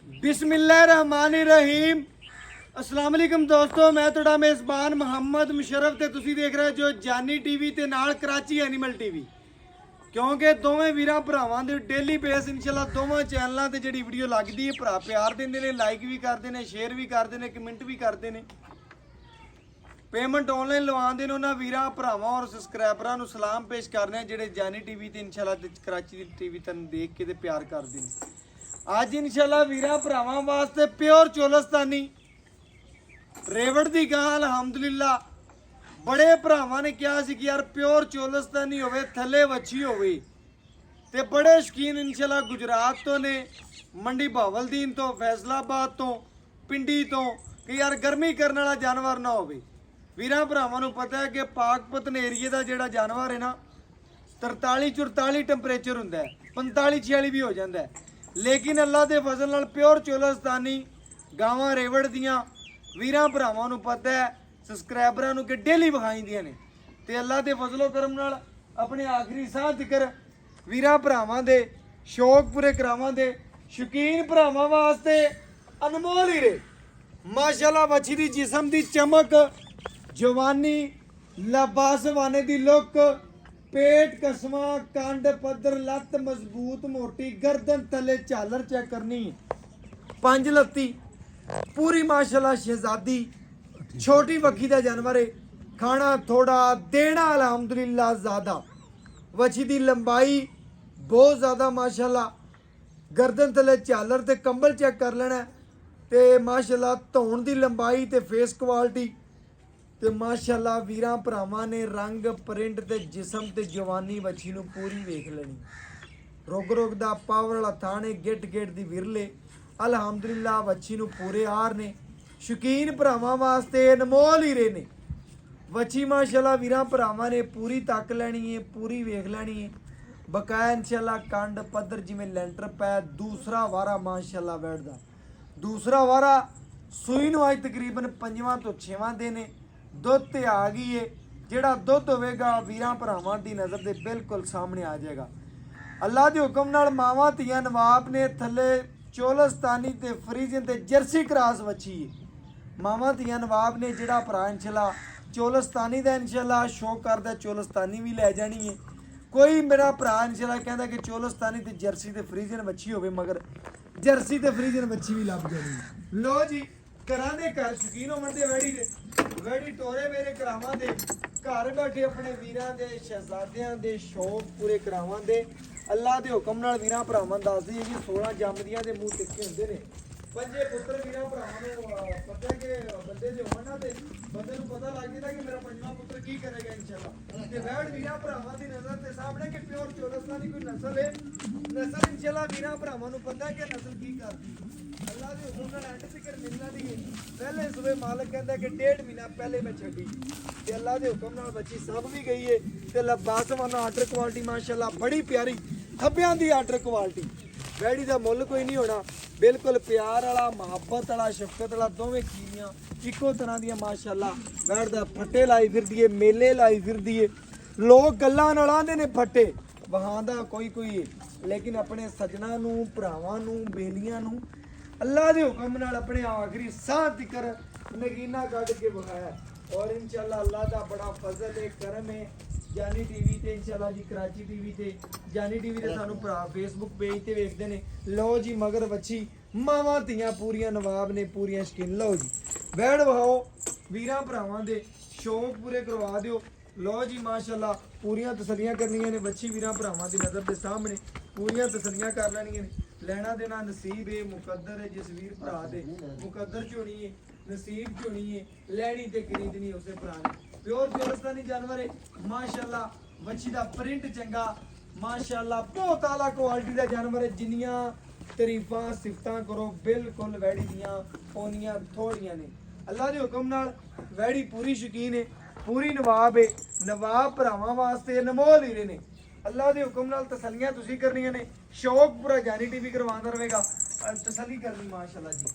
बिस्मिल्लाहिर्रहमानिर्रहीम। अस्सलाम वालेकुम दोस्तों, मैं ਤੁਹਾਡਾ ਮੇਜ਼ਬਾਨ ਮੁਹੰਮਦ ਮੁਸ਼ਰਫ ਤੇ ਤੁਸੀਂ ਦੇਖ ਰਹੇ ਜੋ ਜਾਨੀ ਟੀਵੀ ਤੇ ਨਾਲ ਕਰਾਚੀ ਐਨੀਮਲ ਟੀਵੀ। ਕਿਉਂਕਿ ਦੋਵੇਂ ਵੀਰਾਂ ਭਰਾਵਾਂ ਦੇ ਡੇਲੀ ਬੇਸ ਇਨਸ਼ਾਅੱਲਾ ਦੋਵਾਂ ਚੈਨਲਾਂ ਤੇ ਜਿਹੜੀ ਵੀਡੀਓ ਲੱਗਦੀ ਹੈ ਭਰਾ ਪਿਆਰ ਦਿੰਦੇ ਨੇ, ਲਾਈਕ ਵੀ ਕਰਦੇ ਨੇ, ਸ਼ੇਅਰ ਵੀ ਕਰਦੇ ਨੇ, ਕਮੈਂਟ ਵੀ ਕਰਦੇ ਨੇ, पेमेंट ऑनलाइन लवाते हैं। उन्होंने वीर भरावां और सबसक्राइबरां नूं सलाम पेश करने जिहड़े जानी टीवी ते इंशाअल्लाह कराची दी टीवी तन देख के ते प्यार करदे ने। अज इंशाअल्लाह वीर भरावां वास्ते प्योर चोलस्तानी रेवड़ दी गां अलहमदुलिल्लाह बड़े भरावां ने कहा सी कि यार प्योर चोलस्तानी होवे, थले वच्छी होवे ते बड़े शौकीन इंशाअल्लाह गुजरात तो ने, मंडी बहावलदीन तो, फैसलाबाद तो, पिंडी तो कि यार गर्मी करने वाला जानवर ना होवे। ਵੀਰਾਂ ਭਰਾਵਾਂ ਨੂੰ ਪਤਾ ਹੈ ਕਿ ਪਾਕਪਤਨ ਏਰੀਏ ਦਾ ਜਿਹੜਾ ਜਾਨਵਰ ਹੈ ਨਾ 43-44 ਟੈਂਪਰੇਚਰ ਹੁੰਦਾ ਹੈ, 45-46 ਵੀ ਹੋ ਜਾਂਦਾ ਹੈ, ਲੇਕਿਨ ਅੱਲਾ ਦੇ ਫਜ਼ਲ ਨਾਲ ਪਿਓਰ ਚੋਲਸਤਾਨੀ ਗਾਵਾਂ ਰੇਵੜ ਦੀਆਂ ਵੀਰਾਂ ਭਰਾਵਾਂ ਨੂੰ ਪਤਾ ਹੈ, ਸਬਸਕ੍ਰਾਈਬਰਾਂ ਨੂੰ ਕਿ ਡੇਲੀ ਵਿਖਾਈਦੀਆਂ ਨੇ ਤੇ ਅੱਲਾ ਦੇ ਫਜ਼ਲੋ ਕਰਮ ਨਾਲ ਆਪਣੇ ਆਖਰੀ ਸਾਹ ਤੱਕ ਵੀਰਾਂ ਭਰਾਵਾਂ ਦੇ ਸ਼ੌਕ ਪੂਰੇ ਕਰਾਵਾਂ ਦੇ ਸ਼ੌਕੀਨ ਭਰਾਵਾਂ ਵਾਸਤੇ ਅਨਮੋਲ ਹੀਰੇ ਮਾਸ਼ਾਅੱਲਾ ਵੱਛੀ ਦੀ ਜਿਸਮ ਦੀ ਚਮਕ, जवानी, लबासवाने दी लुक, पेट कसमा, कंड पद्धर, लत्त मजबूत मोटी, गर्दन तले झालर चेक करनी, पंज लत्ती पूरी माशाल्लाह शहजादी, छोटी वक्खी दा जानवर है, खाना थोड़ा देना अल्हम्दुलिल्लाह ज़्यादा, वछी दी लंबाई बहुत ज़्यादा माशाल्लाह, गर्दन तले झालर ते कंबल चेक कर लेना ते माशाल्लाह धौण दी लंबाई ते फेस क्वालिटी ਤੇ ਮਾਸ਼ਾਅੱਲਾ ਵੀਰਾਂ ਭਰਾਵਾਂ ਨੇ ਰੰਗ ਪ੍ਰਿੰਟ ਤੇ ਜਿਸਮ ਤੇ ਜਵਾਨੀ ਵੱਛੀ ਨੂੰ ਪੂਰੀ ਵੇਖ ਲੈਣੀ। ਰੁਗ ਦਾ ਪਾਵਰ ਵਾਲਾ ਥਾਣੇ ਗਿੱਟ ਦੀ ਵਿਰਲੇ ਅਲਹਮਦੁਲਿਲਾ ਵੱਛੀ ਨੂੰ ਪੂਰੇ ਆਰ ਨੇ। ਸ਼ੌਕੀਨ ਭਰਾਵਾਂ ਵਾਸਤੇ ਅਨਮੋਲ ਹੀਰੇ ਨੇ। ਵੱਛੀ ਮਾਸ਼ਾਅੱਲਾ ਵੀਰਾਂ ਭਰਾਵਾਂ ਨੇ ਪੂਰੀ ਤੱਕ ਲੈਣੀ ਹੈ, ਪੂਰੀ ਵੇਖ ਲੈਣੀ ਹੈ। ਬਕਾਇਆ ਇਨਸ਼ਾਅੱਲਾ ਕੰਡ ਪੱਧਰ ਜਿਵੇਂ ਲੈਂਟਰ ਪੈ ਦੂਸਰਾ ਵਾਰਾ ਮਾਸ਼ਾਅੱਲਾ ਬੈਠਦਾ। ਦੂਸਰਾ ਵਾਰਾ ਸੂਈ ਨੂੰ ਅੱਜ ਤਕਰੀਬਨ 5ਵਾਂ ਤੋਂ 6ਵਾਂ ਦੇ ਨੇ। ਦੁੱਧ ਤੇ ਆ ਗਈ ਏ, ਜਿਹੜਾ ਦੁੱਧ ਹੋਵੇਗਾ ਵੀਰਾਂ ਭਰਾਵਾਂ ਦੀ ਨਜ਼ਰ ਦੇ ਬਿਲਕੁਲ ਸਾਹਮਣੇ ਆ ਜਾਏਗਾ। ਅੱਲਾ ਦੇ ਹੁਕਮ ਨਾਲ ਮਾਵਾਂ ਧੀਆਂ ਨਵਾਬ ਨੇ ਥੱਲੇ ਚੋਲਸਤਾਨੀ ਤੇ ਫਰੀਜ਼ਨ ਤੇ ਜਰਸੀ ਕਰਾਸ ਵੱਛੀ ਏ। ਮਾਵਾਂ ਧੀਆਂ ਨਵਾਬ ਨੇ ਜਿਹੜਾ ਭਰਾ ਇਨਸ਼ਾਅੱਲਾ ਚੋਲਸਤਾਨੀ ਦਾ ਇਨਸ਼ਾਅੱਲਾ ਸ਼ੌਕ ਕਰਦਾ ਚੋਲਸਤਾਨੀ ਵੀ ਲੈ ਜਾਣੀ ਏ। ਕੋਈ ਮੇਰਾ ਭਰਾ ਇਨਸ਼ਾਅੱਲਾ ਕਹਿੰਦਾ ਕਿ ਚੋਲਸਤਾਨੀ ਤੇ ਜਰਸੀ ਤੇ ਫਰੀਜ਼ਨ ਵੱਛੀ ਹੋਵੇ, ਮਗਰ ਜਰਸੀ ਤੇ ਫਰੀਜ਼ਨ ਵੱਛੀ ਵੀ ਲੱਭ ਜਾਣੀ। ਲੋ ਜੀ ਘਰਾਂ ਦੇ ਘਰ ਸ਼ੌਕੀਨ ਹੋਣ ਦੇ ਵੈੜੀ ਟੋਰੇ ਮੇਰੇ ਕਰਾਵਾਂ ਦੇ ਘਰ ਬੈਠੇ ਆਪਣੇ ਵੀਰਾਂ ਦੇ ਸ਼ਹਿਜ਼ਾਦਿਆਂ ਦੇ ਸ਼ੌਕ ਪੂਰੇ ਕਰਾਵਾਂ ਦੇ ਅੱਲਾ ਦੇ ਹੁਕਮ ਨਾਲ ਵੀਰਾਂ ਭਰਾਵਾਂ ਦੱਸਦੀ ਹੈ ਕਿ 16 ਜੰਮਦੀਆਂ ਦੇ ਮੂੰਹ ਤਿੱਖੇ ਹੁੰਦੇ ਨੇ। ਪੰਜੇ ਪੁੱਤਰ ਵੀਰਾਂ ਭਰਾਵਾਂ ਨੂੰ ਪਤਾ ਕਿ ਬੰਦੇ ਦੇ ਹੋਣ ਨਾ ਤੇ ਬੰਦੇ ਨੂੰ ਪਤਾ ਲੱਗ ਜਾਂਦਾ ਕਿ ਮੇਰਾ ਪੰਜਵਾਂ ਪੁੱਤਰ ਕੀ ਕਰੇਗਾ ਇਨਸ਼ਾਅੱਲਾ। ਤੇ ਵੈੜ ਵੀਰਾਂ ਭਰਾਵਾਂ ਦੀ ਨਜ਼ਰ ਤੇ ਸਾਹਮਣੇ ਕਿ ਪਿਓਰ ਚੋਲਸਤਾਨੀ ਕੋਈ ਨਸਲ ਹੈ। ਨਸਲ ਇਨਸ਼ਾਅੱਲਾ ਵੀਰਾਂ ਭਰਾਵਾਂ ਨੂੰ ਪਤਾ ਕਿ ਨਸਲ ਕੀ ਕਰਦੀ। ਅੱਲਾ ਦੇ ਹੁਕਮ ਨਾਲ ਐਂਡ ਫਿਕਰ ਮਿਲਣਾ ਦੀ ਪਹਿਲੇ ਸੂਬੇ ਮਾਲਕ ਕਹਿੰਦਾ ਕਿ 1.5 ਮਹੀਨਾ ਪਹਿਲੇ ਮੈਂ ਛੱਡੀ ਤੇ ਅੱਲਾ ਦੇ ਹੁਕਮ ਨਾਲ ਬੱਚੀ ਸਭ ਵੀ ਗਈ ਏ ਤੇ ਲਬਾਸਵਾਨਾ ਆਰਡਰ ਕੁਆਲਿਟੀ ਮਾਸ਼ਾਅੱਲਾ ਬੜੀ ਪਿਆਰੀ ਥੱਬਿਆਂ ਦੀ ਆਰਡਰ ਕੁਆਲਿਟੀ। ਵੈੜੀ ਦਾ ਮੁੱਲ ਕੋਈ ਨਹੀਂ ਹੋਣਾ, ਬਿਲਕੁਲ ਪਿਆਰ ਵਾਲਾ, ਮੁਹੱਬਤ ਵਾਲਾ, ਸ਼ਫਕਤ ਵਾਲਾ, ਦੋਵੇਂ ਚੀਜ਼ਾਂ ਇੱਕੋ ਤਰ੍ਹਾਂ ਦੀਆਂ ਮਾਸ਼ਾਅੱਲਾ। ਵੈੜ ਦਾ ਫੱਟੇ ਲਾਈ ਫਿਰਦੀ ਏ, ਮੇਲੇ ਲਾਈ ਫਿਰਦੀ ਏ। ਲੋਕ ਗੱਲਾਂ ਨਾਲ ਆਂਦੇ ਨੇ ਫੱਟੇ ਵਹਾਂਦਾ ਕੋਈ ਏ, ਲੇਕਿਨ ਆਪਣੇ ਸੱਜਣਾ ਨੂੰ, ਭਰਾਵਾਂ ਨੂੰ, ਬੇਲੀਆਂ ਨੂੰ ਅੱਲਾ ਦੇ ਹੁਕਮ ਨਾਲ ਆਪਣੇ ਆਖਰੀ ਸਾਹ ਤਿਕਰ ਨਗੀਨਾ ਕੱਢ ਕੇ ਵਿਖਾਇਆ। ਔਰ ਇਨਸ਼ਾਅੱਲਾ ਅੱਲਾ ਦਾ ਬੜਾ ਫਜ਼ਲ ਹੈ, ਕਰਮ ਹੈ। ਜਾਨੀ ਟੀਵੀ ਤੇ ਇਨਸ਼ਾਅੱਲਾ ਜੀ ਕਰਾਚੀ ਟੀਵੀ ਤੇ ਜਾਨੀ ਟੀਵੀ ਤੇ ਸਾਨੂੰ ਭਰਾ ਫੇਸਬੁੱਕ ਪੇਜ ਤੇ ਵੇਖਦੇ ਨੇ। ਲਓ ਜੀ ਮਗਰ ਵੱਛੀ ਮਾਵਾਂ ਧੀਆਂ ਪੂਰੀਆਂ ਨਵਾਬ ਨੇ, ਪੂਰੀਆਂ ਸ਼ਕੀਨ। ਲਓ ਜੀ ਬੈਠ ਵਹਾਓ ਵੀਰਾਂ ਭਰਾਵਾਂ ਦੇ ਸ਼ੌਕ ਪੂਰੇ ਕਰਵਾ ਦਿਓ। ਲਓ ਜੀ ਮਾਸ਼ਾਅੱਲਾ ਪੂਰੀਆਂ ਤਸੱਲੀਆਂ ਕਰਨੀਆਂ ਨੇ। ਵੱਛੀ ਵੀਰਾਂ ਭਰਾਵਾਂ ਦੀ ਨਜ਼ਰ ਦੇ ਸਾਹਮਣੇ ਪੂਰੀਆਂ ਤਸੱਲੀਆਂ ਕਰ ਲੈਣੀਆਂ ਨੇ। ਲੈਣਾ ਦੇਣਾ ਨਸੀਬ ਹੈ, ਮੁਕੱਦਰ ਹੈ। ਜਿਸ ਵੀਰ ਭਰਾ ਦੇ ਮੁਕੱਦਰ ਚ ਹੋਣੀ ਹੈ, ਨਸੀਬ ਚ ਹੋਣੀ ਹੈ, ਲੈਣੀ ਤੇ ਖਰੀਦਣੀ ਉਸੇ ਭਰਾ ਨੇ। ਪਿਓਰ ਚੋਲਸਤਾਨੀ ਜਾਨਵਰ ਹੈ ਮਾਸ਼ਾਅੱਲਾ। ਵੱਛੀ ਦਾ ਪ੍ਰਿੰਟ ਚੰਗਾ ਮਾਸ਼ਾਅੱਲਾ, ਬਹੁਤ ਆਲਾ ਕੁਆਲਿਟੀ ਦਾ ਜਾਨਵਰ ਹੈ। ਜਿੰਨੀਆਂ ਤਾਰੀਫਾਂ ਸਿਫਤਾਂ ਕਰੋ ਬਿਲਕੁਲ ਵੈੜੀ ਦੀਆਂ ਓਨੀਆਂ ਥੋੜੀਆਂ ਨੇ। ਅੱਲਾ ਦੇ ਹੁਕਮ ਨਾਲ ਵੈੜੀ ਪੂਰੀ ਸ਼ੌਕੀਨ ਹੈ, ਪੂਰੀ ਨਵਾਬ ਹੈ। ਨਵਾਬ ਭਰਾਵਾਂ ਵਾਸਤੇ ਅਨਮੋਲ ਹੀਰੇ ਨੇ। ਅੱਲਾ ਦੇ ਹੁਕਮ ਨਾਲ ਤਸੱਲੀਆਂ ਤੁਸੀਂ ਕਰਨੀਆਂ ਨੇ। ਸ਼ੌਕ ਪੂਰਾ ਜਾਨੀ ਟੀਵੀ ਕਰਵਾਉਂਦਾ ਰਹੇਗਾ, ਤਸੱਲੀ ਕਰਨੀ ਮਾਸ਼ਾਅੱਲਾ ਜੀ।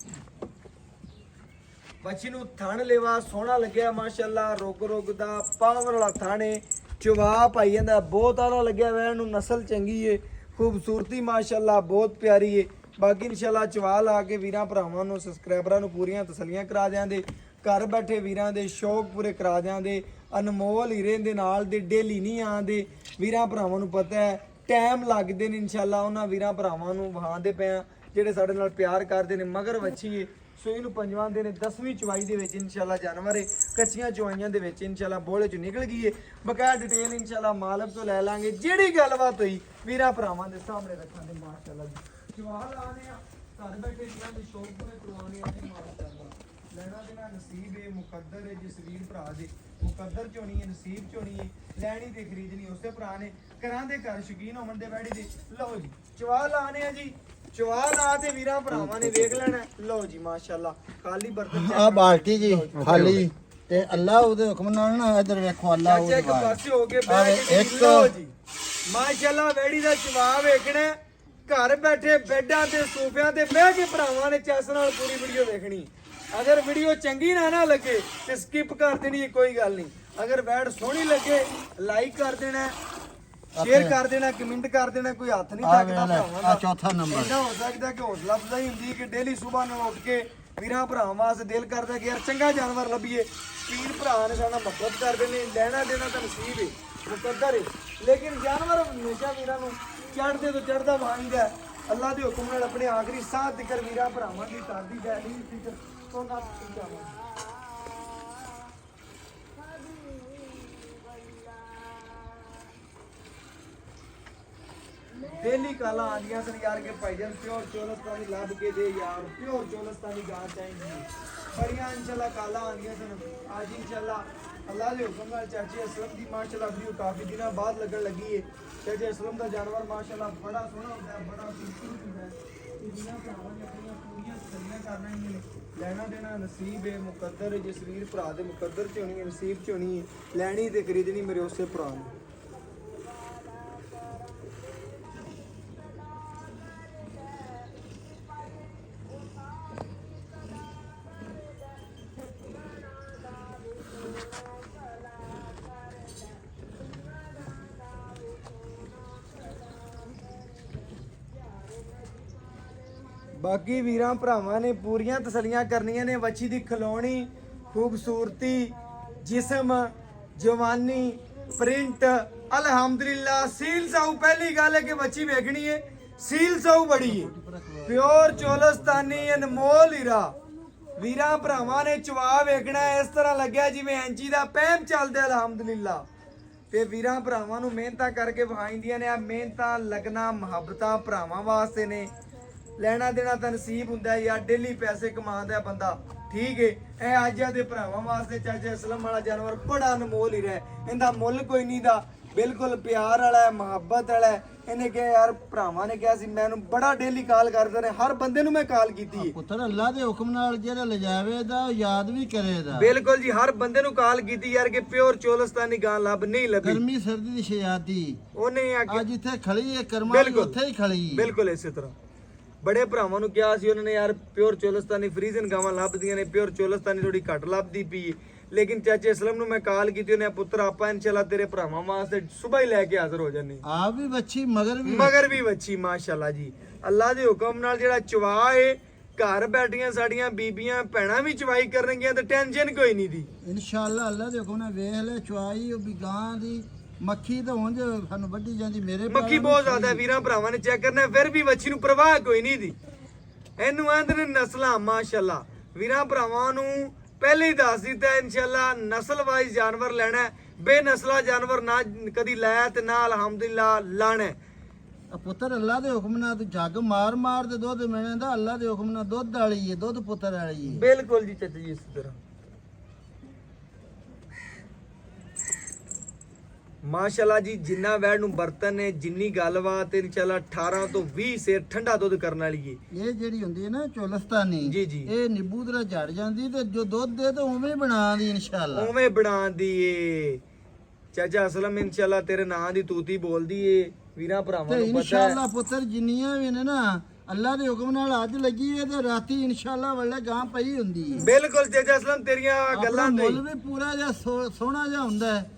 ਬੱਚੀ ਨੂੰ ਥਣ ਲੇਵਾ ਸੋਹਣਾ ਲੱਗਿਆ ਮਾਸ਼ਾਅੱਲਾ। ਰੁਗ ਦਾ ਪਾਵਰ ਵਾਲਾ ਥਾਣੇ ਚਵਾ ਪਾਈ ਜਾਂਦਾ, ਬਹੁਤ ਆਲਾ ਲੱਗਿਆ ਵੈਣ ਨੂੰ। ਨਸਲ ਚੰਗੀ ਏ, खूबसूरती माशाल्लाह बहुत प्यारी है। ਬਾਕੀ ਇਨਸ਼ਾਅੱਲਾ ਚਵਾ ਲਾ ਕੇ ਵੀਰਾਂ ਭਰਾਵਾਂ ਨੂੰ ਸਬਸਕ੍ਰਾਈਬਰਾਂ ਨੂੰ ਪੂਰੀਆਂ ਤਸੱਲੀਆਂ ਕਰਾ ਦਿਆਂਦੇ, ਘਰ ਬੈਠੇ ਵੀਰਾਂ ਦੇ ਸ਼ੌਕ ਪੂਰੇ ਕਰਾ ਦਿਆਂਦੇ। ਅਨਮੋਲ ਹੀਰੇ ਦੇ ਨਾਲ ਦੇ ਡੇਲੀ ਨਹੀਂ ਆਉਂਦੇ, ਵੀਰਾਂ ਭਰਾਵਾਂ ਨੂੰ ਪਤਾ ਹੈ ਟਾਈਮ ਲੱਗਦੇ ਨੇ। ਇਨਸ਼ਾਅੱਲਾ ਉਹਨਾਂ ਵੀਰਾਂ ਭਰਾਵਾਂ ਨੂੰ ਵਹਾਉਂਦੇ ਪਏ ਆ ਜਿਹੜੇ ਸਾਡੇ ਨਾਲ ਪਿਆਰ ਕਰਦੇ ਨੇ। ਮਗਰ ਵੱਛੀ ਸੂਈ ਨੂੰ ਪੰਜਵਾਂ ਦੇ ਨੇ 10ਵੀਂ ਚਵਾਈ ਦੇ ਵਿੱਚ ਇਨਸ਼ਾਅੱਲਾ ਜਾਨਵਰ ਹੈ। ਕੱਚੀਆਂ ਚਵਾਈਆਂ ਦੇ ਵਿੱਚ ਇਨਸ਼ਾਅੱਲਾ ਬੋਲੇ ਚ ਨਿਕਲ ਗਈ ਹੈ। ਬਕਾਇਆ ਡਿਟੇਲ ਇਨਸ਼ਾਅੱਲਾ ਮਾਲਕ ਤੋਂ ਲੈ ਲਾਂਗੇ। ਜਿਹੜੀ ਗੱਲਬਾਤ ਹੋਈ ਵੀਰਾਂ ਭਰਾਵਾਂ ਦੇ ਸਾਹਮਣੇ ਰੱਖਾਂਗੇ ਮਾਸ਼ਾਅੱਲਾ ਜੀ। ਚਵਾਲ ਆਨੇ ਆ ਘਰ ਬੈਠੇ ਜਿਹਨਾਂ ਦੇ ਸ਼ੌਕ ਪੂਰੇ ਕਰਵਾਉਣੇ ਆ ਮਾਸ਼ਾਅੱਲਾ। ਲੈਣਾ ਦੇਣਾ ਨਸੀਬ ਹੈ, ਮੁਕੱਦਰ ਹੈ। ਜਸਵੀਰ ਭਰਾ ਦੇ ਮੁਕੱਦਰ ਚੋਣੀ ਹੈ, ਨਸੀਬ ਚੋਣੀ ਹੈ। ਲੈਣੀ ਤੇ ਖਰੀਦਣੀ ਉਸੇ ਭਰਾ ਨੇ। ਘਰਾਂ ਦੇ ਘਰ ਸ਼ੌਕੀਨ ਹੋਣ ਦੇ ਬੈਠੇ ਦੇ। ਲਓ ਜੀ ਚਵਾਲ ਆਨੇ ਆ ਜੀ। ਚਵਾਲ ਆ ਤੇ ਵੀਰਾਂ ਭਰਾਵਾਂ ਨੇ ਵੇਖ ਲੈਣਾ। ਲਓ ਜੀ ਮਾਸ਼ਾਅੱਲਾ ਖਾਲੀ ਬਰਤਨ ਆ ਬਾਲਟੀ ਜੀ ਖਾਲੀ ਤੇ ਅੱਲਾ ਉਹਦੇ ਹੁਕਮ ਨਾਲ ਨਾ ਇਧਰ ਵੇਖੋ ਅੱਲਾ ਚਾਚਾ ਇੱਕ ਪਾਸੇ ਹੋ ਕੇ ਬੈਠ ਕੇ ਲਓ ਜੀ ਮਾਸ਼ਾਅੱਲਾ ਵੈੜੀ ਦਾ ਚਵਾ ਵੇਖਣਾ। ਘਰ ਬੈਠੇ ਬੈੱਡਾਂ ਤੇ ਸੋਫਿਆਂ ਤੇ ਬਹਿ ਕੇ ਭਰਾਵਾਂ ਨੇ ਚੈਸ ਨਾਲ ਪੂਰੀ ਵੀਡੀਓ ਵੇਖਣੀ। ਅਗਰ ਵੀਡੀਓ ਚੰਗੀ ਨਾ ਲੱਗੇ ਤੇ ਸਕਿਪ ਕਰ ਦੇਣੀ, ਕੋਈ ਗੱਲ ਨਹੀਂ। ਅਗਰ ਵੈਡ ਸੋਹਣੀ ਲੱਗੇ ਲਾਈਕ ਕਰ ਦੇਣਾ, ਸ਼ੇਅਰ ਕਰ ਦੇਣਾ, ਕਮੈਂਟ ਕਰ ਦੇਣਾ। ਕੋਈ ਹੱਥ ਨਹੀਂ ਤੱਕਦਾ ਭਰਾਵਾਂ ਦਾ। ਚੌਥਾ ਨੰਬਰ ਇਦਾਂ ਹੋ ਸਕਦਾ ਕਿ ਹੌਸਲਾ ਅਫਜ਼ਾਈ ਹੁੰਦੀ ਕਿ ਡੇਲੀ ਸਵੇਰ ਨੂੰ ਉੱਠ ਕੇ ਵੀਰਾਂ ਭਰਾਵਾਂ ਵਾਸਤੇ ਦਿਲ ਕਰਦਾ ਕਿ ਯਾਰ ਚੰਗਾ ਜਾਨਵਰ ਲੱਭੀਏ। ਪੀਰ ਭਰਾ ਨੇ ਸਾਡਾ ਮੁਹੱਬਤ ਕਰਦੇ ਨੇ, ਲੈਣਾ ਦੇਣਾ ਤਾਂ ਨਸੀਬ ਹੈ, ਮੁਕੱਦਰ ਹੈ। ਲੇਕਿਨ ਜਾਨਵਰ ਹਮੇਸ਼ਾ ਵੀਰਾਂ ਨੂੰ ਚੜ੍ਹਦੇ ਤੋਂ ਚੜ੍ਹਦਾ ਵਾਂਝਦਾ ਅੱਲਾ ਦੇ ਹੁਕਮ ਨਾਲ ਆਪਣੇ ਆਖਰੀ ਸਾਹ ਤੱਕ ਵੀਰਾਂ ਭਰਾਵਾਂ ਦੀ ਕਰਦੀ ਗੈਲੀ ਫਿਕਰ ਤੋਂ ਨਾ ਜਾਵਾਂ। डेली काला आंदियां सन यार के भाईजान प्योर चोलस्तानी लाभ के दे यार, प्योर चोलस्तानी गां चाहिए बढ़िया। इंशाल्लाह काला आंदियां सन आज इंशाल्लाह अल्लाह दे हुक्म नाल चाचे असलम दी माशाल्लाह वीडियो काफी दिनों बाद लगन लगी है। चाचे असलम दा जानवर माशाल्लाह बड़ा सोहना होता है, बड़ा खूबसूरत होता है। दुनिया भरावां ने अपनी पूरी तसल्लियां करना ही है। ਲੈਣਾ ਦੇਣਾ ਨਸੀਬ ਹੈ, ਮੁਕੱਦਰ ਹੈ। ਜਸਵੀਰ ਭਰਾ ਦੇ ਮੁਕੱਦਰ ਚ ਹੋਣੀ ਹੈ, ਨਸੀਬ ਚ ਹੋਣੀ ਹੈ। ਲੈਣੀ ਤੇ ਖਰੀਦਣੀ ਮੇਰੇ ਉਸੇ ਭਰਾ ਨੂੰ। ਬਾਕੀ ਵੀਰਾਂ ਭਰਾਵਾਂ ਨੇ ਪੂਰੀਆਂ ਤਸੱਲੀਆਂ ਕਰਨੀਆਂ ਨੇ। ਵੱਛੀ ਦੀ ਖਲੋਣੀ, ਖੂਬਸੂਰਤੀ, ਜਿਸਮ, ਜਵਾਨੀ, ਪ੍ਰਿੰਟ ਅਲਹਮਦੁਲਿਲਾ। ਸੀਲ ਸਾਊ ਪਹਿਲੀ ਗੱਲ ਹੈ ਕਿ ਵੱਛੀ ਵੇਖਣੀ ਹੈ, ਸੀਲ ਸਾਊ ਬੜੀ ਹੈ, ਪਿਓਰ ਚੋਲਸਤਾਨੀ ਅਨਮੋਲ ਹੀਰਾ। ਵੀਰਾਂ ਭਰਾਵਾਂ ਨੇ ਚਵਾ ਵੇਖਣਾ ਇਸ ਤਰ੍ਹਾਂ ਲੱਗਿਆ ਜਿਵੇਂ ਐਂਚੀ ਦਾ ਪੈਮ ਚੱਲਦਾ ਅਲਹਮਦੁਲਿਲਾ। ਤੇ ਵੀਰਾਂ ਭਰਾਵਾਂ ਨੂੰ ਮਿਹਨਤਾਂ ਕਰਕੇ ਵਿਖਾਈਂਦੀਆਂ ਨੇ। ਆ ਮਿਹਨਤਾਂ ਲੱਗਣਾ ਮੁਹੱਬਤਾਂ ਭਰਾਵਾਂ ਵਾਸਤੇ ਨੇ। ਲੈਣਾ ਦੇਣਾ ਤਾਂ ਨਸੀਬ ਹੁੰਦਾ ਯਾਰ, ਡੇਲੀ ਪੈਸੇ ਕਮਾਉਂਦਾ ਬੰਦਾ, ਠੀਕ ਹੈ। ਇਹ ਅੱਜ ਦੇ ਭਰਾਵਾਂ ਵਾਸਤੇ ਚਾਚਾ ਅਸਲਮ ਵਾਲਾ ਜਾਨਵਰ ਬੜਾ ਅਨਮੋਲ ਹੀ ਰਿਹਾ। ਇਹਦਾ ਮੁੱਲ ਕੋਈ ਨਹੀਂ ਦਾ, ਬਿਲਕੁਲ ਪਿਆਰ ਵਾਲਾ ਹੈ, ਮੁਹੱਬਤ ਵਾਲਾ ਹੈ। ਇਹਨੇ ਕਿਹਾ ਯਾਰ ਭਰਾਵਾਂ ਨੇ ਕਿਹਾ ਸੀ ਮੈਨੂੰ ਬੜਾ ਡੇਲੀ ਕਾਲ ਕਰਦੇ ਨੇ, ਹਰ ਬੰਦੇ ਨੂੰ ਮੈਂ ਕਾਲ ਕੀਤੀ ਹੈ। ਪੁੱਤਰ ਅੱਲਾ ਦੇ ਹੁਕਮ ਨਾਲ ਜਿਹੜਾ ਲਿਜਾਵੇ ਦਾ ਉਹ ਯਾਦ ਵੀ ਕਰੇਗਾ। ਬਿਲਕੁਲ ਜੀ, ਹਰ ਬੰਦੇ ਨੂੰ ਕਾਲ ਕੀਤੀ ਯਾਰ ਕਿ ਪਿਓਰ ਚੋਲਸਤਾਨੀ ਗਾਂ ਲੱਭ ਨਹੀਂ ਲੱਭੀ। ਗਰਮੀ ਸਰਦੀ ਦੀ ਸ਼ਿਆਦੀ ਉਹਨੇ ਅੱਜ ਇੱਥੇ ਖੜੀ ਹੈ, ਕਰਮਾਂ ਦੀ ਉੱਥੇ ਹੀ ਖੜੀ ਹੈ। ਬਿਲਕੁਲ ਇਸੇ ਤਰ੍ਹਾਂ ਬੜੇ ਭਰਾਵਾਂ ਨੂੰ ਕਿਹਾ ਸੀ ਉਹਨਾਂ ਨੇ ਯਾਰ ਪਿਓਰ ਚੋਲਸਤਾਨੀ ਫਰੀਜ਼ਨ ਗਾਵਾਂ ਲੱਭਦੀਆਂ ਨੇ, ਪਿਓਰ ਚੋਲਸਤਾਨੀ ਥੋੜੀ ਘੱਟ ਲੱਭਦੀ ਪਈ। ਲੇਕਿਨ ਚਾਚੇ ਅਸਲਮ ਨੂੰ ਮੈਂ ਕਾਲ ਕੀਤੀ, ਉਹਨੇ ਪੁੱਤਰ ਆਪਾਂ ਇਨਸ਼ਾਅੱਲਾ ਤੇਰੇ ਭਰਾਵਾਂ ਵਾਸਤੇ ਸਵੇਰ ਹੀ ਲੈ ਕੇ ਹਾਜ਼ਰ ਹੋ ਜਾਨੇ। ਆਪ ਵੀ ਬੱਚੀ ਮਗਰ ਵੀ ਬੱਚੀ ਮਾਸ਼ਾਅੱਲਾ ਜੀ। ਅੱਲਾ ਦੇ ਹੁਕਮ ਨਾਲ ਜਿਹੜਾ ਚਵਾ ਏ ਘਰ ਬੈਠੀਆਂ ਸਾਡੀਆਂ ਬੀਬੀਆਂ ਭੈਣਾਂ ਵੀ ਚਵਾਈ ਕਰਨਗੀਆਂ ਤੇ ਟੈਨਸ਼ਨ ਕੋਈ ਨਹੀਂ ਦੀ ਇਨਸ਼ਾਅੱਲਾ। ਅੱਲਾ ਦੇ ਹੁਕਮ ਨਾਲ ਵੇਖ ਲੈ ਚਵਾਈ ਉਹ ਵੀ ਗਾਂ ਦੀ ਮੱਖੀ ਤਾਂ ਉਂਝ ਸਾਨੂੰ ਵੱਢੀ ਜਾਂਦੀ। ਮੇਰੇ ਮੱਖੀ ਬਹੁਤ ਜ਼ਿਆਦਾ ਵੀਰਾਂ ਭਰਾਵਾਂ ਨੇ ਚੈੱਕ ਕਰਨਾ, ਫਿਰ ਵੀ ਬੱਚੀ ਨੂੰ ਪ੍ਰਵਾਹ ਕੋਈ ਨਹੀਂ ਦੀ। ਇਹਨੂੰ ਆਂਦੇ ਨੇ ਨਸਲਾਂ ਮਾਸ਼ਾਅੱਲਾ। ਵੀਰਾਂ ਭਰਾਵਾਂ ਨੂੰ ਪਹਿਲੇ ਹੀ ਦੱਸ ਦਿੱਤਾ ਇਨਸ਼ਾਅੱਲਾ ਨਸਲ ਵਾਈਜ਼ ਜਾਨਵਰ ਲੈਣਾ, ਬੇਨਸਲਾ ਜਾਨਵਰ ਨਾ ਕਦੀ ਲਾਇਆ ਤੇ ਨਾ ਅਲਹਮਦੁਲਿਲਾ ਲਾਣਾ। ਪੁੱਤਰ ਅੱਲਾ ਦੇ ਹੁਕਮ ਨਾਲ ਤੂੰ ਜੱਗ ਮਾਰ ਮਾਰ ਤੇ ਦੁੱਧ ਮਿਲਦਾ। ਅੱਲਾ ਦੇ ਹੁਕਮ ਨਾਲ ਦੁੱਧ ਵਾਲੀ ਹੈ, ਦੁੱਧ ਪੁੱਤਰ ਵਾਲੀ ਹੈ। ਬਿਲਕੁਲ ਜੀ ਚਾਚਾ ਜੀ, ਇਸ ਤਰ੍ਹਾਂ ਮਾਸ਼ਾਅੱਲਾ ਜੀ। ਜਿੰਨਾ ਵੈੜ ਨੂੰ ਬਰਤਨ ਨੇ, ਜਿੰਨੀ ਗੱਲਬਾਤ ਇਨਸ਼ਾਅੱਲਾ 18 ਤੋਂ 20 ਸੇਰ ਠੰਡਾ ਦੁੱਧ ਕਰਨ ਵਾਲੀ ਹੈ। ਇਹ ਜਿਹੜੀ ਹੁੰਦੀ ਹੈ ਨਾ ਚੋਲਸਤਾਨੀ, ਜੀ ਜੀ, ਇਹ ਨਿੰਬੂ ਦਰਾ ਝੜ ਜਾਂਦੀ ਤੇ ਜੋ ਦੁੱਧ ਦੇ ਤੇ ਉਵੇਂ ਬਣਾਉਂਦੀ ਇਨਸ਼ਾਅੱਲਾ, ਉਵੇਂ ਬਣਾਉਂਦੀ ਏ। ਚਾਚਾ ਅਸਲਮ ਇਨਸ਼ਾਅੱਲਾ ਤੇਰੇ ਨਾਂ ਦੀ ਤੂਤੀ ਬੋਲਦੀ ਏ। ਵੀਰਾਂ ਭਰਾਵਾਂ ਨੂੰ ਪਤਾ ਹੈ ਇਨਸ਼ਾਅੱਲਾ ਪੁੱਤਰ ਜਿੰਨੀਆਂ ਵੀ ਨੇ ਨਾ ਅੱਲਾ ਦੇ ਹੁਕਮ ਨਾਲ ਅੱਜ ਲੱਗੀ ਹੈ ਤੇ ਰਾਤੀ ਇਨਸ਼ਾਅੱਲਾ ਵੱਲੇ ਗਾਂ ਪਈ ਹੁੰਦੀ ਹੈ। ਬਿਲਕੁਲ ਚਾਚਾ ਅਸਲਮ ਤੇਰੀਆਂ ਗੱਲਾਂ ਮੁੱਲ ਵੀ ਪੂਰਾ ਜਿਹਾ ਸੋਹਣਾ ਜਿਹਾ ਹੁੰਦਾ ਹੈ।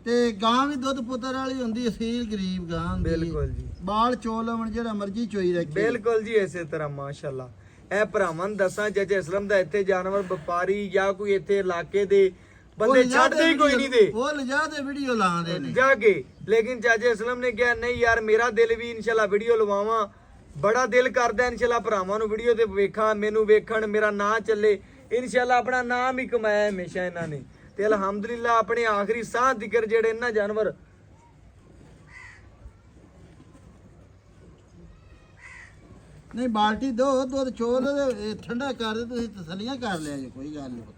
ਤੇ ਗਾਂ ਵੀ ਦੁੱਧ ਪੁੱਤਰ ਵਾਲੀ ਹੁੰਦੀ, ਅਸੀਲ ਗਰੀਬ ਗਾਂ ਹੁੰਦੀ। ਬਿਲਕੁਲ ਜੀ, ਬਾਲ ਚੋਲਵਣ ਜਿਹੜਾ ਮਰਜੀ ਚੋਈ ਰੱਖੇ। ਬਿਲਕੁਲ ਜੀ ਇਸੇ ਤਰ੍ਹਾਂ ਮਾਸ਼ਾਅੱਲਾ। ਇਹ ਭਰਾਵਾਂ ਨੂੰ ਦੱਸਾਂ ਚਾਚਾ ਅਸਲਮ ਦਾ ਇੱਥੇ ਜਾਨਵਰ ਵਪਾਰੀ ਜਾਂ ਕੋਈ ਇੱਥੇ ਇਲਾਕੇ ਦੇ ਬੰਦੇ ਛੱਡਦੇ ਹੀ ਕੋਈ ਨਹੀਂ ਦੇ, ਉਹ ਲਿਜਾ ਦੇ ਵੀਡੀਓ ਲਾਉਂਦੇ ਨੇ ਜਾ ਕੇ। ਲੇਕਿਨ ਚਾਚਾ ਅਸਲਮ ਨੇ ਕਿਹਾ ਨਹੀਂ ਯਾਰ ਮੇਰਾ ਦਿਲ ਵੀ ਇਨਸ਼ਾਅੱਲਾ ਵੀਡੀਓ ਲਵਾਵਾਂ, ਬੜਾ ਦਿਲ ਕਰਦਾ ਇਨਸ਼ਾਅੱਲਾ ਭਰਾਵਾਂ ਨੂੰ ਵੀਡੀਓ ਤੇ ਵੇਖਾਂ, ਮੈਨੂੰ ਵੇਖਣ, ਮੇਰਾ ਨਾਂ ਚੱਲੇ। ਇਨਸ਼ਾਅੱਲਾ ਆਪਣਾ ਨਾਮ ਹੀ ਕਮਾਇਆ ਹਮੇਸ਼ਾ ਇਹਨਾਂ ਨੇ ਤੇ ਅਲਹਮਦੁਲਿਲਾ ਆਪਣੇ ਆਖਰੀ ਸਾਹ ਜ਼ਿਕਰ ਜਿਹੜੇ ਇਹਨਾਂ ਜਾਨਵਰ ਨਹੀਂ ਬਾਲਟੀ ਦੋ ਦੁੱਧ ਚੋਲ ਤੇ ਠੰਡਾ ਕਰ ਦੇ, ਤੁਸੀਂ ਤਸੱਲੀਆਂ ਕਰ ਲਿਆ ਜੀ, ਕੋਈ ਗੱਲ ਨਹੀਂ ਪੁੱਤ।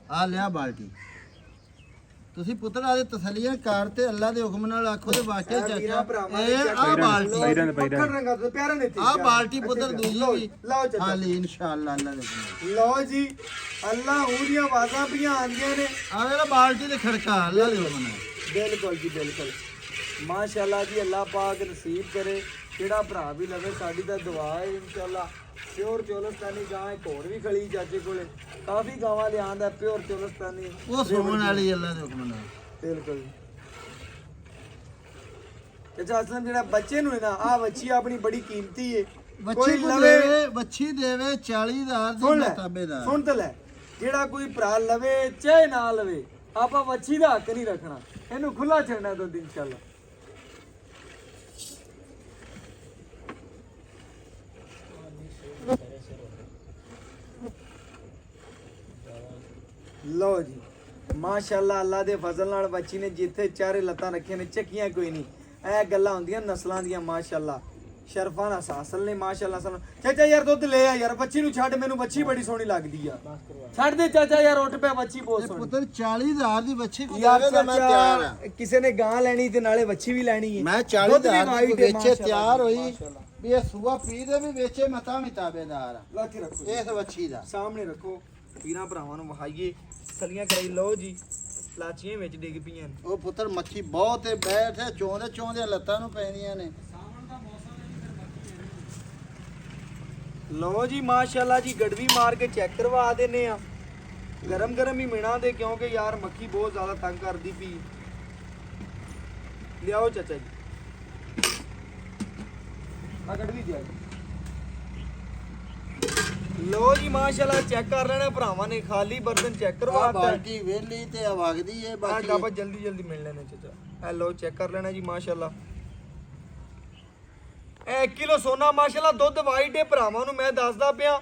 ਆ ਲਿਆ ਬਾਲਟੀ, ਤੁਸੀਂ ਪੁੱਤਰ ਆਦੇ ਤਸੱਲੀਆਂ ਕਰ ਤੇ ਅੱਲਾ ਦੇ ਹੁਕਮ ਨਾਲ ਆਖੋ ਤੇ ਵਾਕਿਆ ਚਾਚਾ ਇਹ ਆ ਬਾਲਟੀ, ਪੱਖਣ ਰੰਗਾ ਤੋਂ ਪਿਆਰਾਂ ਨੇ ਆ ਬਾਲਟੀ ਪੁੱਤਰ ਦੂਜੀ ਵੀ ਲਓ ਚਾਚਾ, ਹਾਲੀ ਇਨਸ਼ਾਅੱਲਾ ਅੱਲਾ ਦੇ ਹੁਕਮ ਲਓ ਜੀ। ਅੱਲਾ ਉਹਦੀਆਂ ਆਵਾਜ਼ਾਂ ਪਈਆਂ ਆਉਂਦੀਆਂ ਨੇ। ਆ ਵੇਲਾ ਬਾਲਟੀ ਤੇ ਖੜਕਾ ਅੱਲਾ ਦੇ ਹੁਕਮ ਨਾਲ। ਬਿਲਕੁਲ ਜੀ ਬਿਲਕੁਲ ਮਾਸ਼ਾਅੱਲਾ ਜੀ। ਅੱਲਾ ਪਾਕ ਨਸੀਬ ਕਰੇ ਜਿਹੜਾ ਭਰਾ ਵੀ ਲਵੇ, ਸਾਡੀ ਤਾਂ ਦੁਆ ਹੈ ਇਨਸ਼ਾਅੱਲਾ। ਪਿਓਰ ਚੋਲਸਤਾਨੀ ਗਾਂ ਇੱਕ ਹੋਰ ਵੀ ਖੜੀ ਚਾਚੇ ਕੋਲੇ, ਕਾਫੀ ਗਾਵਾਂ ਲਿਆਂਦਾ ਪਿਓਰ ਚੋਲਸਤਾਨੀ, ਉਹ ਸੋਣ ਵਾਲੀ ਅੱਲਾ ਦੇ ਹੁਕਮ ਨਾਲ। ਬਿਲਕੁਲ ਚਾਚਾ ਅਸਲਮ ਜਿਹੜਾ ਬੱਚੇ ਨੂੰ ਹੈ ਨਾ, ਆ ਬੱਚੀ ਆਪਣੀ ਬੜੀ ਕੀਮਤੀ ਹੈ। ਬੱਚੀ ਕੋ ਦੇਵੇ, ਬੱਚੀ ਦੇਵੇ 40,000 ਦੀ ਮਤਾਬੇਦਾਰ। ਸੁਣ ਤੇ ਲੈ, ਜਿਹੜਾ ਕੋਈ ਭਰਾ ਲਵੇ ਚਾਹੇ ਨਾ ਲਵੇ, ਆਪਾਂ ਬੱਚੀ ਦਾ ਹੱਕ ਨਹੀਂ ਰੱਖਣਾ, ਇਹਨੂੰ ਖੁੱਲਾ ਛੱਡਣਾ ਦੁੱਧ ਇਨਸ਼ਾਅੱਲਾ। ਲਓ ਜੀ ਮਾਸ਼ਾਅੱਲਾ, ਅੱਲਾ ਦੇ ਫਜ਼ਲ ਨਾਲ ਬੱਚੀ ਨੇ ਜਿੱਥੇ ਚਾਰੇ ਲੱਤਾਂ ਰੱਖੀਆਂ ਨੇ ਚੱਕੀਆਂ ਕੋਈ ਨਹੀਂ। ਇਹ ਗੱਲਾਂ ਹੁੰਦੀਆਂ ਨਸਲਾਂ ਦੀਆਂ ਮਾਸ਼ਾਅੱਲਾ। ਸ਼ਰਫਾਂ ਦਾ ਸਾਸਲ ਨੇ ਮਾਸ਼ਾਅੱਲਾ। ਚਾਚਾ ਯਾਰ ਦੁੱਧ ਲੈ ਆ ਯਾਰ, ਬੱਚੀ ਨੂੰ ਛੱਡ, ਮੈਨੂੰ ਬੱਚੀ ਬੜੀ ਸੋਹਣੀ ਲੱਗਦੀ ਆ। ਛੱਡ ਦੇ ਚਾਚਾ ਯਾਰ, ਉੱਠ ਪਿਆ, ਬੱਚੀ ਬਹੁਤ ਸੋਹਣੀ। ਪੁੱਤਰ 40,000 ਦੀ ਬੱਚੀ ਕੋ ਯਾਰ ਦੇਵੇ ਤਾਂ ਮੈਂ ਤਿਆਰ ਆ। ਕਿਸੇ ਨੇ ਗਾਂ ਲੈਣੀ ਤੇ ਨਾਲੇ ਬੱਚੀ ਵੀ ਲੈਣੀ ਹੈ। ਮੈਂ 40,000 ਦੀ ਵੇਚੇ ਤਿਆਰ ਹੋਈ ਵੀ ਇਹ ਸੂਆ ਪੀ ਦੇ ਵੀ ਵੇਚੇ, ਮੈਂ ਤਾਂ ਵੀ ਤਾਬੇਦਾਰ ਆ। ਲਾ ਕੇ ਰੱਖੋ ਇਸ ਬੱਚੀ ਦਾ ਸਾਹਮਣੇ ਰੱਖੋ, ਵੀਰਾਂ ਭਰਾਵਾਂ ਨੂੰ ਵਹਾਈਏ, ਸਲੀਆਂ ਕਰਾਈ। ਲਓ ਜੀ ਲਾਚੀਆਂ ਵਿੱਚ ਡਿੱਗ ਪਈਆਂ ਨੇ। ਉਹ ਪੁੱਤਰ ਮੱਖੀ ਬਹੁਤ ਹੈ, ਬੈਠੇ ਚੋਂਦੇ ਚੋਂਦੇ ਲੱਤਾਂ ਨੂੰ ਪੈਂਦੀਆਂ ਨੇ। ਲਓ ਜੀ ਮਾਸ਼ਾਅੱਲਾ ਜੀ, ਗੜਵੀ ਮਾਰ ਕੇ ਚੈੱਕ ਕਰਵਾ ਦਿੰਨੇ ਆ। ਗਰਮ ਗਰਮ ਹੀ ਮਿਣਾ ਦੇ ਕਿਉਂਕਿ ਯਾਰ ਮੱਖੀ ਬਹੁਤ ਜ਼ਿਆਦਾ ਤੰਗ ਕਰਦੀ ਪਈ। ਲਿਆਓ ਚਾਚਾ ਜੀ, ਆ ਗੜਵੀ ਦਿਆ। ਲਓ ਜੀ ਮਾਸ਼ਾਅੱਲਾ ਚੈੱਕ ਕਰ ਲੈਣਾ ਭਰਾਵਾਂ ਨੇ, ਖਾਲੀ ਬਰਤਨ ਚੈੱਕ ਕਰਵਾ ਦਿੱਤਾ। ਬਾਲਟੀ ਵੇਲੀ ਤੇ ਆ ਵਗਦੀ ਏ ਆ ਬਾਕੀ। ਡੱਬਾ ਜਲਦੀ ਜਲਦੀ ਮਿਲ ਲੈਣੇ ਚਾਚਾ। ਇਹ ਲਓ ਚੈੱਕ ਕਰ ਲੈਣਾ ਜੀ ਮਾਸ਼ਾਅੱਲਾ। ਇਹ 1 ਕਿਲੋ ਸੋਨਾ ਮਾਸ਼ਾਅੱਲਾ ਦੁੱਧ ਵਾਈਟ ਹੈ ਭਰਾਵਾਂ ਨੂੰ ਮੈਂ ਦੱਸਦਾ ਪਿਆ।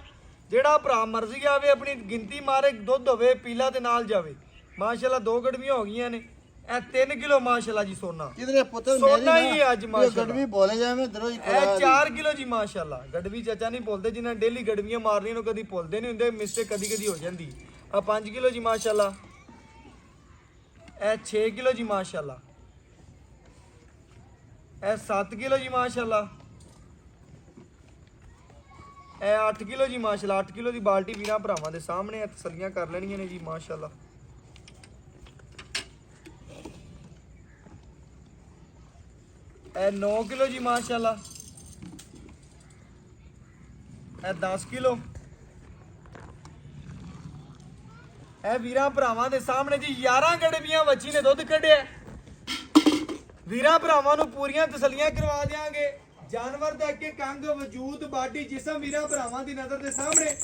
ਜਿਹੜਾ ਭਰਾ ਮਰਜ਼ੀ ਆਵੇ ਆਪਣੀ ਗਿਣਤੀ ਮਾਰੇ, ਦੁੱਧ ਹੋਵੇ ਪੀਲਾ ਤੇ ਨਾਲ ਜਾਵੇ। ਮਾਸ਼ਾਅੱਲਾ 2 ਗੜਵੀਆਂ ਹੋ ਗਈਆਂ ਨੇ। ਇਹ 3 ਕਿਲੋ ਮਾਸ਼ਾਅੱਲਾ ਜੀ ਸੋਨਾ। ਕਿਧਰੇ ਪੁੱਤਰ ਸੋਨਾ ਹੀ ਹੈ ਅੱਜ ਮਾਸ਼ਾਅੱਲਾ। ਗੜਵੀ ਬੋਲੇ ਜਾਵੇਂ ਦਰੋਂ ਹੀ ਇਹ 4 ਕਿਲੋ ਜੀ ਮਾਸ਼ਾਅੱਲਾ। ਗੜਵੀ ਚਾਚਾ ਨਹੀਂ ਭੁੱਲਦੇ, ਜਿਨ੍ਹਾਂ ਡੇਲੀ ਗੜਵੀਆਂ ਮਾਰਨੀਆਂ ਨੂੰ ਕਦੀ ਭੁੱਲਦੇ ਨਹੀਂ ਹੁੰਦੇ, ਮਿਸਟੇਕ ਕਦੀ ਕਦੀ ਹੋ ਜਾਂਦੀ। ਆ 5 ਕਿਲੋ ਜੀ ਮਾਸ਼ਾਅੱਲਾ। ਇਹ 6 ਕਿਲੋ ਜੀ ਮਾਸ਼ਾਅੱਲਾ। ਇਹ 7 ਕਿਲੋ ਜੀ ਮਾਸ਼ਾਅੱਲਾ। ਇਹ 8 ਕਿਲੋ ਜੀ ਮਾਸ਼ਾਅੱਲਾ। 8 ਕਿਲੋ ਦੀ ਬਾਲਟੀ ਵੀਰਾਂ ਭਰਾਵਾਂ ਦੇ ਸਾਹਮਣੇ ਤਸੱਲੀਆਂ ਕਰ ਲੈਣੀਆਂ ਨੇ ਜੀ ਮਾਸ਼ਾਅੱਲਾ। ਇਹ 9 ਕਿਲੋ ਜੀ ਮਾਸ਼ਾਅੱਲਾ। ਇਹ 10 ਕਿਲੋ। ਇਹ ਵੀਰਾਂ ਭਰਾਵਾਂ ਦੇ ਸਾਹਮਣੇ ਜੀ 11 ਗੜਵੀਆਂ ਬੱਚੀ ਨੇ ਦੁੱਧ ਕੱਢਿਆ। ਵੀਰਾਂ ਭਰਾਵਾਂ ਨੂੰ ਪੂਰੀਆਂ ਤਸੱਲੀਆਂ ਕਰਵਾ ਦਿਆਂਗੇ। ਜਾਨਵਰ ਦੇ ਅੱਗੇ ਕੰਗ ਵਜੂਦ ਬਾਡੀ ਜਿਸਮ ਵੀਰਾਂ ਭਰਾਵਾਂ ਦੀ ਨਜ਼ਰ ਦੇ ਸਾਹਮਣੇ।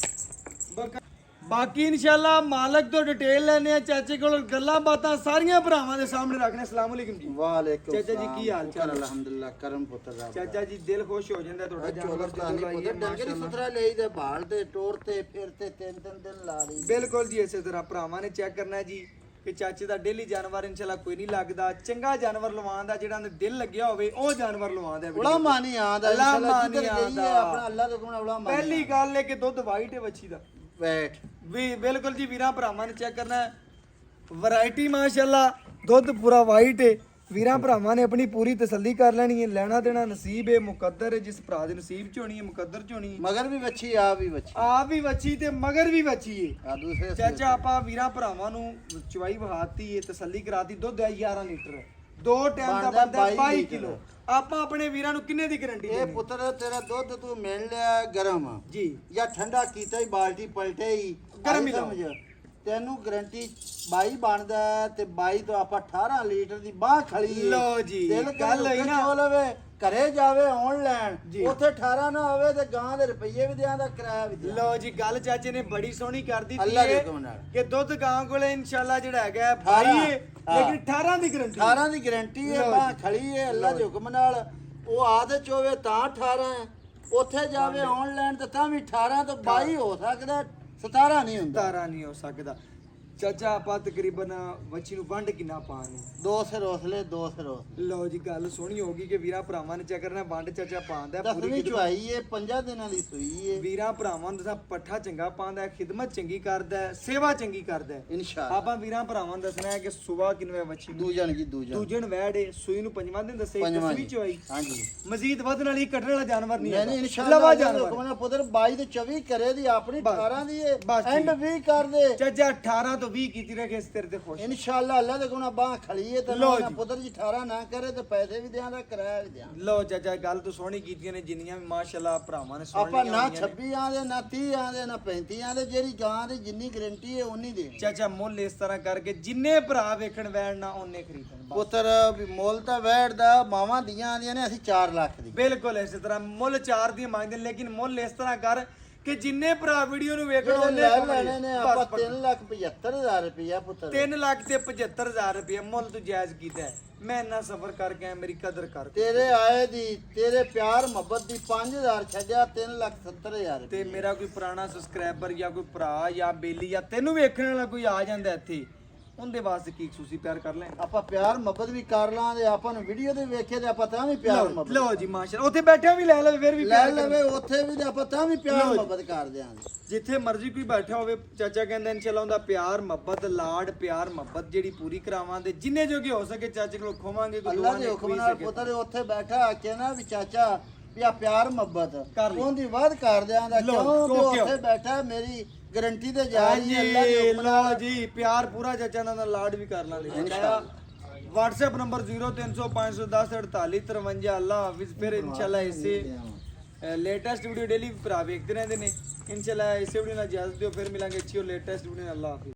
ਬਾਕੀ ਇਨਸ਼ਾਅੱਲਾ ਮਾਲਕ ਤੋਂ ਡਿਟੇਲ ਲੈਣੇ ਆ ਚਾਚੇ ਕੋਲ, ਗੱਲਾਂ ਬਾਤਾਂ ਸਾਰੀਆਂ ਭਰਾਵਾਂ ਦੇ ਸਾਹਮਣੇ ਰੱਖਣੇ। ਅਸਲਾਮ ਵਾਲੇਕੁਮ ਜੀ। ਵਾਲੇਕੁਮ ਚਾਚਾ ਜੀ ਕੀ ਹਾਲ ਚਾਲ? ਅਲਹਮਦੁਲਿਲਾ ਕਰਮ ਪੁੱਤਰ ਦਾ। ਚਾਚਾ ਜੀ ਦਿਲ ਖੁਸ਼ ਹੋ ਜਾਂਦਾ ਤੁਹਾਡਾ ਜਾਨਵਰ ਜਦੋਂ ਆਈਏ ਡੰਗਰੀ ਸੁਥਰਾ ਲਈ ਤੇ ਬਾਲ ਤੇ ਟੋਰ ਤੇ ਫਿਰ ਤੇ 3-3 ਦਿਨ ਲਾ ਲਈ। ਬਿਲਕੁਲ ਜੀ ਇਸੇ ਤਰ੍ਹਾਂ ਭਰਾਵਾਂ ਨੇ ਚੈੱਕ ਕਰਨਾ ਜੀ ਕਿ ਚਾਚੇ ਦਾ ਡੇਲੀ ਜਾਨਵਰ ਇਨਸ਼ਾਅੱਲਾ ਕੋਈ ਨਹੀਂ ਲੱਗਦਾ। ਚੰਗਾ ਜਾਨਵਰ ਲਵਾਉਣ ਦਾ ਜਿਹੜਾ ਦਿਲ ਲੱਗਿਆ ਹੋਵੇ ਉਹ ਜਾਨਵਰ ਲਵਾਉਂਦਾ। ਬੜਾ ਮਾਨੀ ਆਂਦਾ ਇਨਸ਼ਾਅੱਲਾ ਜਿੱਧਰ ਗਈ ਹੈ ਆਪਣਾ ਅੱਲਾ ਦੇ ਹੁਕਮ ਨਾਲ ਬੜਾ ਮਾਨੀ। ਪਹਿਲੀ ਗੱਲ ਹੈ ਕਿ ਦੁੱਧ ਵਾਈਟ ਹੈ ਬੱਚੀ ਦਾ। ਬੈਠ ਵੀ ਬਿਲਕੁਲ ਜੀ ਵੀਰਾਂ ਭਰਾਵਾਂ ਨੇ ਚੈੱਕ ਕਰਨਾ ਹੈ। ਵੈਰਾਈਟੀ ਮਾਸ਼ਾਅੱਲਾ, ਦੁੱਧ ਪੂਰਾ ਵਾਈਟ ਹੈ। ਵੀਰਾਂ ਭਰਾਵਾਂ ਨੇ ਆਪਣੀ ਪੂਰੀ ਤਸੱਲੀ ਕਰ ਲੈਣੀ ਹੈ। ਲੈਣਾ ਦੇਣਾ ਨਸੀਬ ਹੈ, ਮੁਕੱਦਰ ਹੈ। ਜਿਸ ਭਰਾ ਦੇ ਨਸੀਬ ਚ ਹੋਣੀ ਹੈ ਮੁਕੱਦਰ ਚ ਹੋਣੀ ਹੈ। ਮਗਰ ਵੀ ਬੱਚੀ ਆ ਵੀ ਬੱਚੀ ਆਪ ਵੀ ਬੱਚੀ ਤੇ ਮਗਰ ਵੀ ਬੱਚੀ ਹੈ। ਆ ਦੂਸਰੇ ਚਾਚਾ ਆਪਾਂ ਵੀਰਾਂ ਭਰਾਵਾਂ ਨੂੰ ਚਵਾਈ ਵਹਾਤੀ ਹੈ, ਤਸੱਲੀ ਕਰਾਤੀ। ਦੁੱਧ ਹੈ 11 ਲੀਟਰ, 2 ਟਾਈਮ ਦਾ ਬੰਦਾ 22 ਕਿਲੋ। ਆਪਾਂ ਆਪਣੇ ਵੀਰਾਂ ਨੂੰ ਕਿੰਨੇ ਦੀ ਗਾਰੰਟੀ ਇਹ ਪੁੱਤਰ ਤੇਰਾ ਦੁੱਧ ਤੂੰ ਮਿਲ ਲਿਆ ਗਰਮ ਜੀ ਜਾਂ ਠੰਡਾ ਕੀਤਾ ਹੀ ਬਾਲਟੀ ਪਲਟੇ ਹੀ ਗਰਮ ਹੀ ਸਮਝ ਤੈਨੂੰ ਗਰੰਟੀ 22 ਬਣਦਾ ਹੈ ਤੇ 22 ਤੋਂ ਆਪਾਂ 18 ਲੀਟਰ ਦੀ ਬਾਹ ਖਲੀ ਹੈ। ਲਓ ਜੀ, ਦਿਲ ਗੱਲ ਹੋਈ ਨਾ। ਲਵੇ ਘਰੇ ਜਾਵੇ ਆਨਲਾਈਨ ਜੀ। ਉੱਥੇ 18 ਨਾ ਹੋਵੇ ਤੇ ਗਾਂ ਦੇ ਰੁਪਈਏ ਵੀ ਦਿਆਂ ਕਿਰਾਇਆ ਵੀ ਦਿਆਂ। ਲਓ ਜੀ, ਗੱਲ ਚਾਚੇ ਨੇ ਬੜੀ ਸੋਹਣੀ ਕਰ ਦਿੱਤੀ ਅੱਲਾ ਦੇ ਹੈ ਹੁਕਮ ਨਾਲ। ਕਿ ਦੁੱਧ ਗਾਂ ਕੋਲੇ ਇਨਸ਼ਾਅੱਲਾ ਜਿਹੜਾ ਹੈਗਾ 18 22 ਹੈ, ਹਾਂ। ਲੇਕਿਨ 18 ਦੀ ਗਰੰਟੀ 18 ਦੀ ਗਰੰਟੀ ਹੈ ਲਓ ਬਾਹ ਜੀ। ਖਲੀ ਹੈ ਅੱਲਾ ਦੇ ਹੁਕਮ ਨਾਲ। ਉਹ ਆਦਤ ਹੋਵੇ ਤਾਂ 18 ਹੈ, ਉੱਥੇ ਜਾਵੇ ਆਨਲਾਈਨ ਤਾਂ ਵੀ 18 ਤੋਂ 22 ਹੋ ਸਕਦਾ, 17 ਨਹੀਂ ਹੁੰਦਾ। 17 ਨਹੀਂ ਹੋ ਸਕਦਾ। ਚਾਚਾ ਆਪਾਂ ਤਕਰੀਬਨ ਵੱਛੀ ਨੂੰ ਵੰਡ ਕਿੰਨਾ ਪਾਣੀ? 2 ਸਿਰ ਹੌਸਲੇ 2 ਸਿਰ ਹੌਸਲੇ। ਲਓ ਜੀ, ਗੱਲ ਸੋਹਣੀ ਹੋ ਗਈ ਕਿ ਵੀਰਾਂ ਭਰਾਵਾਂ ਨੇ ਚੈੱਕ ਕਰਨਾ ਵੰਡ ਚਾਚਾ ਪਾਉਂਦਾ ਪੂਰੀ 10ਵੀਂ ਖਿਦਮਤ। ਚੁਆਈ ਹੈ 5 ਦਿਨਾਂ ਦੀ ਸੂਈ ਹੈ ਵੀਰਾਂ ਭਰਾਵਾਂ ਨੂੰ ਦੱਸਾਂ ਪੱਠਾ ਚੰਗਾ ਪਾਉਂਦਾ ਹੈ, ਖਿਦਮਤ ਚੰਗੀ ਕਰਦਾ ਹੈ, ਸੇਵਾ ਚੰਗੀ ਕਰਦਾ ਹੈ। ਇਨਸ਼ਾਅੱਲਾ। ਆਪਾਂ ਵੀਰਾਂ ਭਰਾਵਾਂ ਨੂੰ ਦੱਸਣਾ ਹੈ ਕਿ ਸਵੇਰ ਕਿੰਨੇ ਵੱਛੀ ਨੂੰ ਦੂਜਣ ਕੀ ਦੂਜਣ ਦੂਜਣ ਵੈੜ ਸੂਈ ਨੂੰ 5ਵਾਂ ਦਿਨ ਦੱਸੇ ਪੰਜਵਾਂ 10ਵੀਂ ਚੋਈ ਹਾਂਜੀ ਮਜ਼ੀਦ ਵਧਣ ਵਾਲੀ ਕੱਢਣ ਵਾਲਾ ਜਾਨਵਰ ਨਹੀਂ ਨਹੀਂ ਹੈਗਾ। ਇਨਸ਼ਾਅੱਲਾ ਲਵਾ ਜਾਨਵਰ ਜਾਨਵਰ ਹੁਕਮ ਨਾਲ ਪੁੱਤਰ 22 ਤੇ 24 ਕਰੇ ਦੀ ਆਪਣੀ ਬਸ। 18 ਦੀ ਹੈ ਬਸ ਐਂਡ ਠੀਕ। 20 ਕਰ ਦੇ ਚਾਚਾ 18 ਤੋਂ 20 ਕੀਤੀ ਰੱਖੇ ਇਸ ਤੇਰੇ ਤੇ ਖੁਸ਼। ਇਨਸ਼ਾਅੱਲਾ ਅੱਲਾ ਦੇ ਗੁਣਾ ਬਾਹ ਖੜੀਏ ਤੇ ਲਓ ਨਾ ਜੀ। ਪੁੱਤਰ ਜੀ 18 ਨਾ ਕਰੇ ਤੇ ਪੈਸੇ ਵੀ ਦਿਆਂ ਦਾ ਕਿਰਾਇਆ ਵੀ ਦਿਆਂ। ਲਓ ਚਾਚਾ, ਗੱਲ ਤੂੰ ਸੋਹਣੀ ਕੀਤੀਆਂ ਨੇ ਜਿੰਨੀਆਂ ਵੀ ਮਾਸ਼ਾਅੱਲਾ ਭਰਾਵਾਂ ਨੇ ਸੁਣ ਆਪਾਂ ਲਈਆਂ ਨਾ ਹੋਈਆਂ ਨੇ। 26 ਆਂਦੇ ਨਾ 30 ਆਂਦੇ ਨਾ 35 ਆਂਦੇ, ਜਿਹੜੀ ਗਾਂ ਦੀ ਜਿੰਨੀ ਗਰੰਟੀ ਹੈ ਉਨੀ ਦੇ ਚਾਚਾ ਮੁੱਲ ਇਸ ਤਰ੍ਹਾਂ ਕਰਕੇ ਜਿੰਨੇ ਭਰਾ ਵੇਖਣ ਵੈਣ ਨਾ ਉਹਨੇ ਖਰੀਦਣ ਬਸ। ਪੁੱਤਰ ਵੀ ਮੁੱਲ ਤਾਂ ਵੈੜਦਾ ਮਾਵਾਂ ਦੀਆਂ ਆਂਦੀਆਂ ਨੇ ਅਸੀਂ 4 ਲੱਖ ਦੀ। ਬਿਲਕੁਲ ਇਸੇ ਤਰ੍ਹਾਂ ਮੁੱਲ 4 ਦੀ ਮੰਗਦੇ ਨੇ, ਲੇਕਿਨ ਮੁੱਲ ਇਸ ਤਰ੍ਹਾਂ ਕਰ ਕਿ ਜਿੰਨੇ ਭਰਾ ਵੀਡੀਓ ਨੂੰ ਵੇਖਣ ਜਿਹੜੇ ਉਹਨੇ ਲੈ ਕਮਾਈ। ਲੈਣੇ ਨੇ ਬਸ, ਆਪਾਂ ਬਸ। 3,75,000 ਰੁਪਇਆ ਪੁੱਤਰ 3 ਲੱਖ ਤੇ 75,000 ਰੁਪਏ ਮੁੱਲ ਤੂੰ ਜਾਇਜ਼ ਕੀਤਾ ਹੈ। ਮੈਂ ਇੰਨਾ ਸਫਰ ਕਰਕੇ ਆਇਆ, ਮੇਰੀ ਕਦਰ ਕਰ। ਤੇਰੇ ਆਏ ਦੀ ਤੇਰੇ ਪਿਆਰ ਮੁਹੱਬਤ ਦੀ 5,000 ਛੱਡਿਆ 3,70,000 ਤੇ ਮੇਰਾ ਕੋਈ ਪੁਰਾਣਾ ਸਬਸਕ੍ਰਾਈਬਰ ਜਾਂ ਕੋਈ ਭਰਾ ਜਾਂ ਬੇਲੀ ਜਾਂ ਤੈਨੂੰ ਵੇਖਣ ਵਾਲਾ ਕੋਈ ਆ ਜਾਂਦਾ ਇੱਥੇ, ਉਹਦੇ ਵਾਸਤੇ ਕੀ ਖੁਸ਼ੀ ਪਿਆਰ ਕਰ ਲੈ। ਆਪਾਂ ਪਿਆਰ ਮੁਹੱਬਤ ਵੀ ਕਰ ਲਾਂਗੇ, ਆਪਾਂ ਨੂੰ ਵੀਡੀਓ ਦੇ ਵੇਖੇ ਤੇ ਆਪਾਂ ਤਾਂ ਵੀ ਪਿਆਰ ਮੁਹੱਬਤ ਲਓ ਜੀ ਮਾਸ਼ਾਅੱਲਾ, ਉੱਥੇ ਬੈਠਿਆ ਵੀ ਲੈ ਲਵੇ ਫਿਰ ਵੀ ਲੈ ਪਿਆਰ ਕਰ। ਲਵੇ ਉੱਥੇ ਵੀ ਤੇ ਆਪਾਂ ਤਾਂ ਵੀ ਪਿਆਰ ਮੁਹੱਬਤ ਕਰ ਦਿਆਂਗੇ। ਜਿੱਥੇ ਮਰਜ਼ੀ ਕੋਈ ਬੈਠਾ ਹੋਵੇ, ਚਾਚਾ ਕਹਿੰਦਾ ਇਨਸ਼ਾਅੱਲਾ ਉਹਦਾ ਪਿਆਰ ਮੁਹੱਬਤ ਲਾਡ ਪਿਆਰ ਮੁਹੱਬਤ ਜਿਹੜੀ ਪੂਰੀ ਕਰਾਵਾਂਗੇ, ਜਿੰਨੇ ਜੋਗੇ ਹੋ ਸਕੇ ਚਾਚੇ ਕੋਲ ਖੋਵਾਂਗੇ। ਕੋਈ ਅੱਲਾ ਦੁਆ ਦੇ ਨਹੀਂ ਹੁਕਮ ਨਾਲ ਪੁੱਤਰ ਉੱਥੇ ਬੈਠਾ ਆਖੇ ਨਾ ਵੀ ਚਾਚਾ ਵੀ ਆ ਪਿਆਰ ਮੁਹੱਬਤ ਕਰ ਲਈ। ਉਹਦੀ ਵੱਧ ਕਰ ਦਿਆਂਗਾ, ਲਓ, ਕਿਉਂ ਵੀ ਕਿਉਂ? ਉੱਥੇ ਬੈਠਾ ਮੇਰੀ ਗਰੰਟੀ ਤੇ ਜਾ ਰਹੀ ਹੈ ਅੱਲਾ ਦੇ ਹਾਂਜੀ ਹੁਕਮ ਨਾਲ। ਲਓ ਜੀ, ਪਿਆਰ ਪੂਰਾ ਚਾਚਾ ਨਾਲ ਲਾਡ ਵੀ ਕਰ ਲਾਂਗੇ। WhatsApp number 0300 510 48 53। ਅੱਲਾ ਹਾਫਿਜ਼। ਫਿਰ ਇਨਸ਼ਾਅੱਲਾ ਇਸੇ ਲੇਟੈਸਟ ਵੀਡੀਓ ਡੇਲੀ ਭਰਾ ਵੇਖਦੇ ਰਹਿੰਦੇ ਨੇ। ਇਨਸ਼ਾਅੱਲਾ ਇਸੇ ਵੀਡੀਓ ਨਾਲ ਇਜਾਜ਼ਤ ਦਿਓ, ਫਿਰ ਮਿਲਾਂਗੇ ਅੱਛੀ ਔਰ ਲੇਟੈਸਟ ਵੀਡੀਓ ਨਾਲ। ਅੱਲਾ ਹਾਫਿਜ਼।